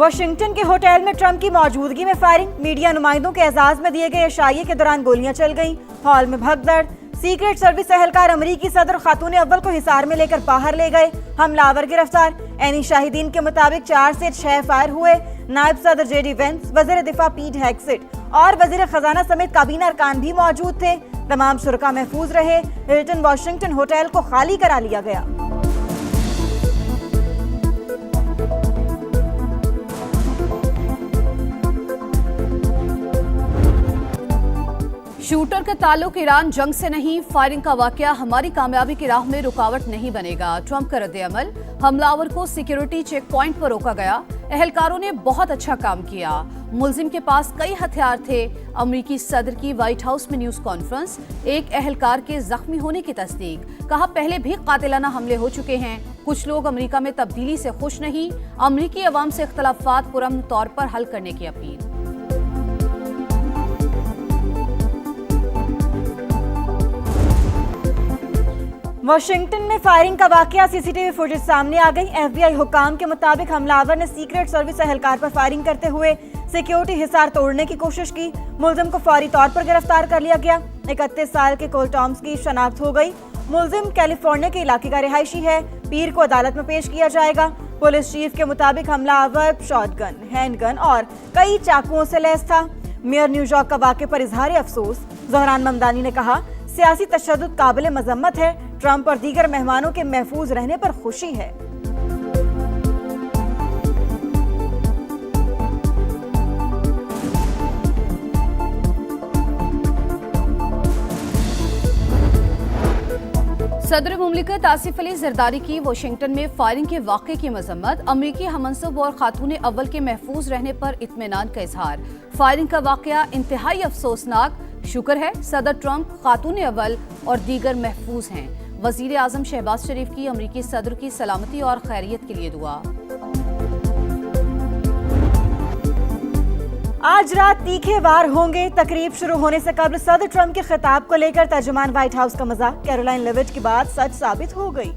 Washington के hotel में Trump की मौजूदगी में फायरिंग, मीडिया नुमाइंदों के एजाज में दिए गए इशारे के दौरान गोलियां चल गईं, हॉल में भगदड़। सीक्रेट सर्विस एहलकार अमरीकी सदर खातून अव्वल को हिसार में लेकर बाहर ले गए, हमलावर गिरफ्तार। एनी शाहिदीन के मुताबिक 4 से 6 फायर हुए। नायब सदर जेडी वेंस, वजीर दिफा पीट हेग्सेट और वजीर खजाना समेत काबीना अरकान भी मौजूद थे। तमाम शुरका महफूज रहे। हिल्टन वाशिंगटन होटल को खाली करा लिया गया। शूटर का ताल्लुक ईरान जंग से नहीं, फायरिंग का वाकया हमारी कामयाबी की राह में रुकावट नहीं बनेगा। ट्रंप का रद्द-ए-अमल, हमलावर को सिक्योरिटी चेक पॉइंट पर रोका गया। एहलकारों ने बहुत अच्छा काम किया। मुलजिम के पास कई हथियार थे। अमरीकी सदर की व्हाइट हाउस में न्यूज कॉन्फ्रेंस, एक एहलकार के जख्मी होने की तस्दीक। कहा पहले भी कातिलाना हमले हो चुके हैं। कुछ लोग अमेरिका में तब्दीली से खुश नहीं। अमरीकी अवाम से इख्तलाफात पुरअमन तौर पर हल करने की अपील। वाशिंगटन में फायरिंग का वाकया, सीसीटीवी फुटेज सामने आ गई। एफबीआई हुकाम के मुताबिक हमलावर ने सीक्रेट सर्विस एहलकार पर फायरिंग करते हुए सिक्योरिटी हिसार तोड़ने की कोशिश की। मुलजिम को फौरी तौर पर गिरफ्तार कर लिया गया। 31 साल के कोल टॉम्स की शनाख्त हो गई। मुलजिम कैलिफोर्निया के इलाके का रिहायशी है। पीर को अदालत में पेश किया जाएगा। पुलिस चीफ के मुताबिक हमलावर शॉटगन, हैंडगन और कई चाकुओं से लैस था। मेयर न्यूयॉर्क का वाक़े पर इजहार अफसोस। ज़हरान ममदानी ने कहा सियासी तशद्दुद काबिल मजम्मत है। ट्रंप और दीगर मेहमानों के महफूज रहने पर खुशी है। सदर मुमलिकत आसिफ अली जरदारी की वाशिंगटन में फायरिंग के वाक़े की मजम्मत, अमरीकी हममनसब और खातून अव्वल के महफूज रहने पर इत्मीनान का इजहार। फायरिंग का वाक़या इंतहाई अफसोसनाक, शुक्र है सदर ट्रंप, खातून अव्वल और दीगर महफूज हैं। वजीर आजम शहबाज शरीफ की अमरीकी सदर की सलामती और खैरियत के लिए दुआ। आज रात तीखे वार होंगे। तकरीब शुरू होने से कबल सदर ट्रंप के खिताब को लेकर तर्जुमान व्हाइट हाउस का मजाक, कैरोलाइन लेविट की बात सच साबित हो गई।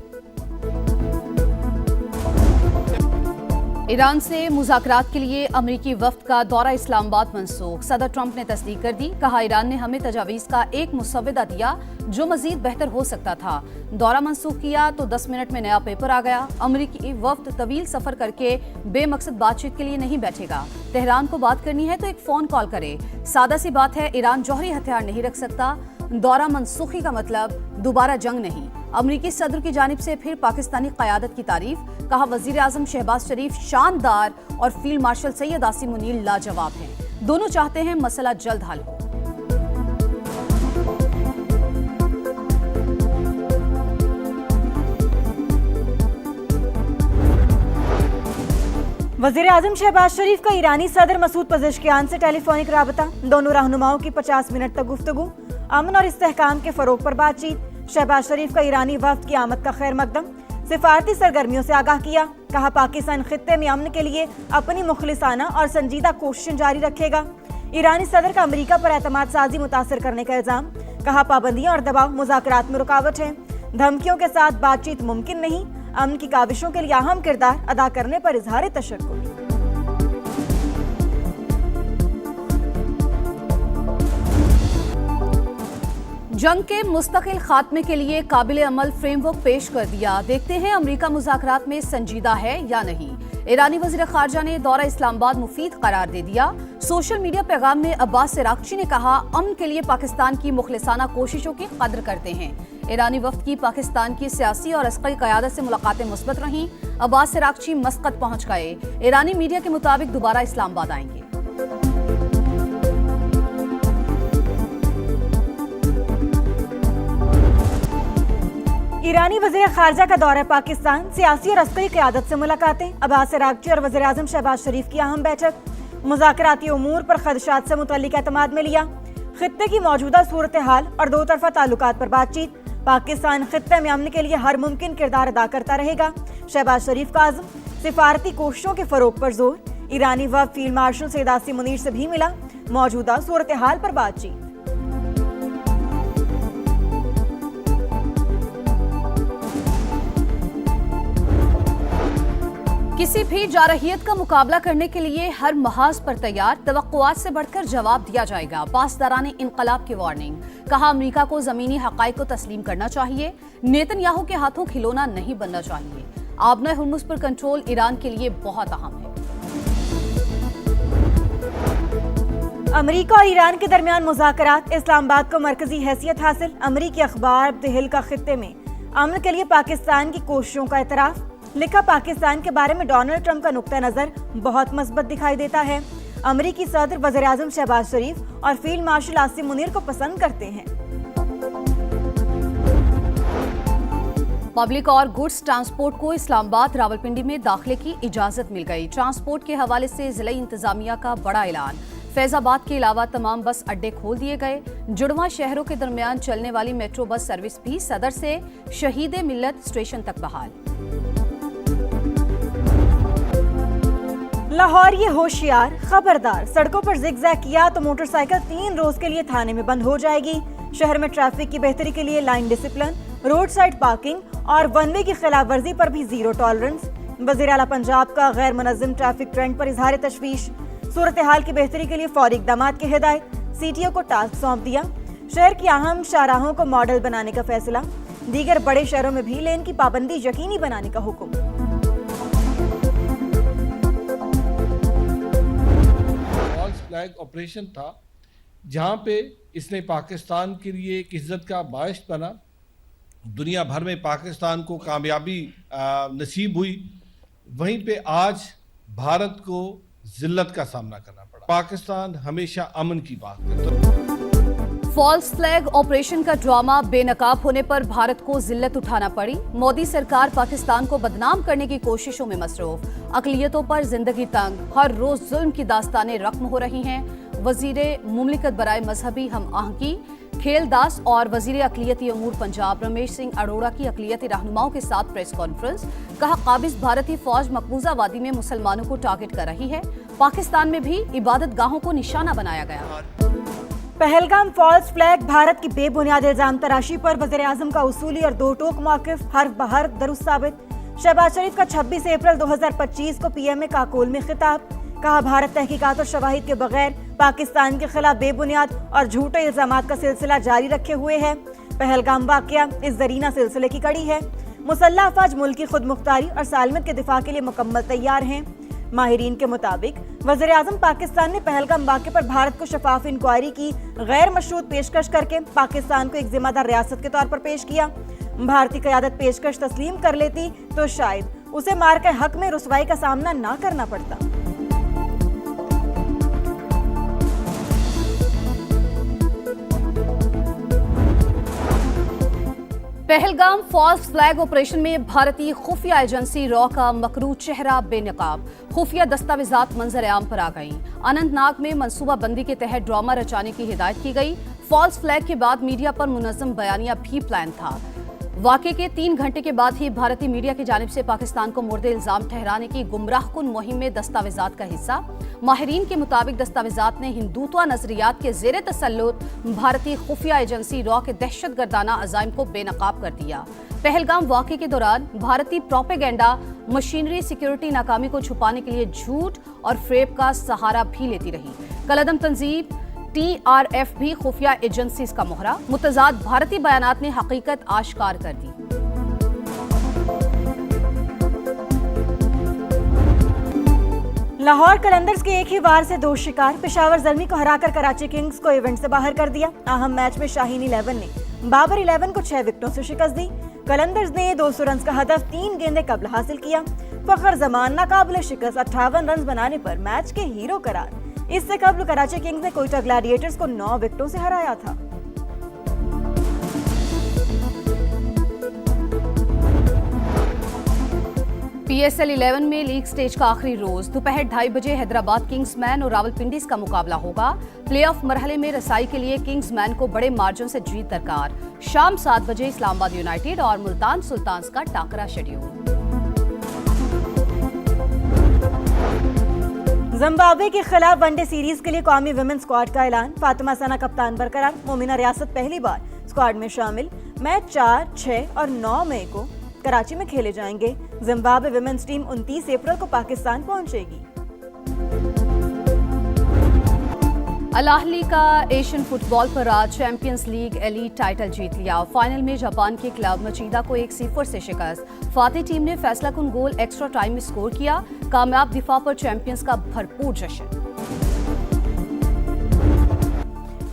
ईरान से मुज़ाकरात के लिए अमरीकी वफ्द का दौरा इस्लामाबाद मंसूख, सदर ट्रंप ने तस्दीक कर दी। कहा ईरान ने हमें तजावीज़ का एक मुसव्वदा दिया जो मजीद बेहतर हो सकता था। दौरा मंसूख किया तो 10 मिनट में नया पेपर आ गया। अमरीकी वफ्द तवील सफर करके बेमकसद बातचीत के लिए नहीं बैठेगा। तेहरान को बात करनी है तो एक फोन कॉल करे। सादा सी बात है, ईरान जौहरी हथियार नहीं रख सकता। दौरा मनसूखी का मतलब दोबारा जंग नहीं। अमरीकी सदर की जानिब से फिर पाकिस्तानी क़यादत की तारीफ। कहा वजीर आजम शहबाज शरीफ शानदार और फील्ड मार्शल सैयद आसिम मुनीर लाजवाब हैं। दोनों चाहते हैं मसला जल्द हल हो। वजीर आजम शहबाज शरीफ का ईरानी सदर मसूद पज़ेश्कियान से टेलीफोनिक राबता। दोनों रहनुमाओं की 50 मिनट तक गुफ्तगू। अमन और इस्तेहकाम के फरोग पर बातचीत। शहबाज शरीफ का ईरानी वफ्द की आमद का खैर मकदम। सिफारती सरगर्मियों से आगाह किया। कहा पाकिस्तान खित्ते में अमन के लिए अपनी मुखलिसाना और संजीदा कोशिशें जारी रखेगा। ईरानी सदर का अमरीका पर एतमाद साजी मुतासर करने का इल्जाम। कहा पाबंदियां और दबाव मुज़ाकरात में रुकावट है। धमकियों के साथ बातचीत मुमकिन नहीं। अमन की काविशों के लिए अहम किरदार अदा करने पर इजहार तशक्कुर। जंग के मुस्तकिल खात्मे के लिए काबिल अमल फ्रेमवर्क पेश कर दिया। देखते हैं अमरीका मुज़ाकरात में संजीदा है या नहीं। ईरानी वज़ीर ख़ारजा ने दौरा इस्लामाबाद मुफीद करार दे दिया। सोशल मीडिया पैगाम में अब्बास इराक़ची ने कहा अमन के लिए पाकिस्तान की मुखलिसाना कोशिशों की कद्र करते हैं। ईरानी वफ्द की पाकिस्तान की सियासी और अस्करी क़यादत से मुलाकातें मुस्बत रहीं। अब्बास इराक़ची मस्कत पहुंच गए। ईरानी मीडिया के मुताबिक दोबारा इस्लामाबाद आएंगे। ईरानी वज़ीर ख़ारजा का दौरा पाकिस्तान, सियासी और अस्करी क़यादत से मुलाकातें। अब्बास इराक़ची और वज़ीर आज़म शहबाज शरीफ की अहम बैठक। मुज़ाकराती उमूर पर ख़दशात से मुतल्लिक़ एतमाद में लिया। खित्ते की मौजूदा सूरत हाल और दो तरफ़ा ताल्लुकात पर बातचीत। पाकिस्तान खित्ते में अमन के लिए हर मुमकिन किरदार अदा करता रहेगा। शहबाज शरीफ का आज़म। सिफारती कोशिशों के फ़रोग़ पर जोर। ईरानी वफ़द फील्ड मार्शल सैयद आसिम मुनीर से भी मिला। मौजूदा सूरत हाल पर बातचीत। किसी भी जारहियत का मुकाबला करने के लिए हर महाज पर तैयार, तवक्कुआत से बढ़कर जवाब दिया जाएगा। पासदारान इनकलाब की वार्निंग। कहा, अमेरिका को जमीनी हकाइक को तस्लीम करना चाहिए, नेतन्याहू के हाथों खिलौना नहीं बनना चाहिए। आबना हुर्मुज पर कंट्रोल ईरान के लिए बहुत अहम है। अमेरिका और ईरान के दरमियान मुज़ाकरात, इस्लामाबाद को मरकजी हैसियत हासिल। अमेरिकी अखबार द हिल का खित्ते में अमन के लिए पाकिस्तान की कोशिशों का एतराफ़। लिखा, पाकिस्तान के बारे में डोनाल्ड ट्रंप का नुक्ता नज़र बहुत मस्बत दिखाई देता है। अमेरिकी सदर, वज़ीर आज़म शहबाज शरीफ और फील्ड मार्शल आसिम मुनीर को पसंद करते हैं। पब्लिक और गुड्स ट्रांसपोर्ट को इस्लामाबाद रावलपिंडी में दाखिले की इजाजत मिल गई। ट्रांसपोर्ट के हवाले से जिला इंतजामिया का बड़ा ऐलान। फैजाबाद के अलावा तमाम बस अड्डे खोल दिए गए। जुड़वा शहरों के दरमियान चलने वाली मेट्रो बस सर्विस भी सदर से शहीद मिल्लत स्टेशन तक बहाल। लाहौर ये होशियार, खबरदार, सड़कों पर जिगजैग किया तो मोटरसाइकिल 3 रोज के लिए थाने में बंद हो जाएगी। शहर में ट्रैफिक की बेहतरी के लिए line discipline, road side parking और वन वे की खिलाफ वर्जी पर भी जीरो टॉलरेंस। वज़ीर आला पंजाब का गैर मुनज़्ज़म ट्रैफिक ट्रेंड पर इजहार तशवीश। सूरत हाल की बेहतरी के लिए फौरी इक़दामात की हिदायत। सीटीओ को टास्क सौंप दिया। शहर की अहम शाहराहों को मॉडल बनाने का फैसला। दीगर बड़े शहरों में भी लेन की पाबंदी यकीनी बनाने का हुक्म। फ्लैग ऑपरेशन था जहां पे इसने पाकिस्तान के लिए एक इज्जत का बायस बना। दुनिया भर में पाकिस्तान को कामयाबी नसीब हुई। वहीं पे आज भारत को जिल्लत का सामना करना पड़ा। पाकिस्तान हमेशा अमन की बात करता है। फॉल्स फ्लैग ऑपरेशन का ड्रामा बेनकाब होने पर भारत को जिल्लत उठाना पड़ी। मोदी सरकार पाकिस्तान को बदनाम करने की कोशिशों में मसरूफ। अकलियतों पर जिंदगी तंग, हर रोज जुल्म की दास्तानें रकम हो रही हैं। वजीरे मुमलिकत बराए मजहबी हम आहंगी खेल दास और वजीर अकलियती अमूर पंजाब रमेश सिंह अरोड़ा की अकलियती रहनुमाओं के साथ प्रेस कॉन्फ्रेंस। कहा, काबिज भारतीय फौज मकबूजा वादी में मुसलमानों को टारगेट कर रही है। पाकिस्तान में भी इबादत गाहों को निशाना बनाया गया। पहलगाम फॉल्स फ्लैग भारत की बेबुनियाद इल्जाम तराशी पर वज़ीर आज़म का उसूली और दो टोक मौक़िफ़ हर्फ बहर्फ दुरुस्त साबित। शहबाज शरीफ का 26 अप्रैल 2025 को पीएमए काकोल में खिताब। कहा, भारत तहकीकात और शवाहिद के बगैर पाकिस्तान के खिलाफ बेबुनियाद और झूठे इल्जामात का सिलसिला जारी रखे हुए है। पहलगाम वाक़या इस ज़रीना सिलसिले की कड़ी है। मुसल्लह अफ़वाज मुल्क की खुद मुख्तारी और सालमत के दिफा के लिए मुकम्मल तैयार हैं। माहिरीन के मुताबिक वज़ीर आज़म पाकिस्तान ने पहलगाम वाक़े पर भारत को शफाफ इंक्वायरी की गैर मशरूत पेशकश करके पाकिस्तान को एक जिम्मेदार रियासत के तौर पर पेश किया। भारतीय क़यादत पेशकश तस्लीम कर लेती तो शायद उसे मार के हक में रुसवाई का सामना ना करना पड़ता। पहलगाम फॉल्स फ्लैग ऑपरेशन में भारतीय खुफिया एजेंसी रॉ का मकरू चेहरा बेनकाब। खुफिया दस्तावेजात मंजर आम पर आ गईं। अनंतनाग में मनसूबा बंदी के तहत ड्रामा रचाने की हिदायत की गई। फॉल्स फ्लैग के बाद मीडिया पर मुनज़्ज़म बयानिया भी प्लान था। वाक़े के 3 घंटे के बाद ही भारतीय मीडिया की जानिब से पाकिस्तान को मुर्दे इल्जाम ठहराने की गुमराहकुन मुहिम में दस्तावेजात का हिस्सा। माहिरीन के मुताबिक दस्तावेजात ने हिंदुत्व नजरियात के जेर तसल्लुत भारतीय खुफिया एजेंसी रॉ के दहशतगर्दाना अज़ाइम को बेनकाब कर दिया। पहलगाम वाक़े के दौरान भारतीय प्रोपेगेंडा मशीनरी सिक्योरिटी नाकामी को छुपाने के लिए झूठ और फ्रेब का सहारा भी लेती रही। कलअदम तंजीम TRF भी खुफिया एजेंसीज का मोहरा। मुतजाद भारतीय बयानात ने हकीकत आश्कार कर दी। लाहौर कलंदर्स के एक ही वार से 2 शिकार। पेशावर ज़ल्मी को हराकर कराची किंग्स को इवेंट से बाहर कर दिया। अहम मैच में शाहीन 11 ने बाबर 11 को 6 विकेटों से शिकस्त दी। कलंदर्स ने 200 रन का हदफ 3 गेंदें कबल हासिल किया। फखर जमान नाकाबिल शिकस्त 58 रन बनाने पर मैच के हीरो करार। इससे कबल कराची किंग्स ने कोयटा ग्लैडिएटर्स को 9 विकेटों से हराया था। PSL 11 में लीग स्टेज का आखिरी रोज दोपहर 2:30 बजे हैदराबाद किंग्समैन और रावलपिंडीज का मुकाबला होगा। प्लेऑफ मरहले में रसाई के लिए किंग्समैन को बड़े मार्जिन से जीत दरकार। शाम 7 बजे इस्लामाबाद यूनाइटेड और मुल्तान सुल्तान्स का टाकरा शेड्यूल। जिम्बाब्वे के खिलाफ वनडे सीरीज के लिए कौमी विमेन स्क्वाड का ऐलान। फातिमा सना कप्तान बरकरार। मोमिना रियासत पहली बार स्क्वाड में शामिल। मैच 4, 6 और 9 मई को कराची में खेले जाएंगे। जिम्बाब्वे विमेंस टीम 29 अप्रैल को पाकिस्तान पहुंचेगी। अल अहली का एशियन फुटबॉल पर आज चैंपियंस लीग एलीट टाइटल जीत लिया। फाइनल में जापान के क्लब मचीदा को 1-0 से शिकस्त। फातेह टीम ने फैसलाकुन गोल एक्स्ट्रा टाइम में स्कोर किया। कामयाब दिफा पर चैंपियंस का भरपूर जश्न।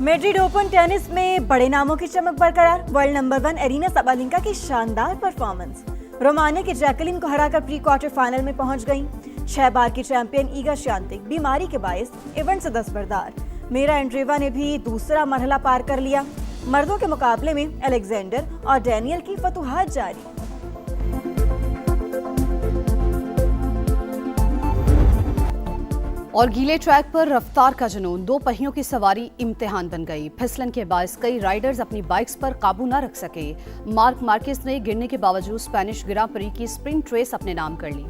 मैड्रिड ओपन टेनिस में बड़े नामों की चमक बरकरार। वर्ल्ड नंबर 1 एरिना सबालेंका की शानदार परफॉर्मेंस। रोमानिया की जैकलिन को हराकर प्री क्वार्टर फाइनल में पहुंच गईं। 6 बार की चैंपियन ईगा श्वांतेक बीमारी के बायस इवेंट से दस्तबरदार। मेरा एंड्रेवा ने भी दूसरा मरहला पार कर लिया। मर्दों के मुकाबले में अलेक्जेंडर और डैनियल की फतुहात जारी। और गीले ट्रैक पर रफ्तार का जुनून, 2 पहियों की सवारी इम्तिहान बन गई। फिसलन के बायस कई राइडर्स अपनी बाइक्स पर काबू न रख सके। मार्क मार्केस ने गिरने के बावजूद स्पेनिश ग्रां प्री की स्प्रिंट रेस अपने नाम कर ली।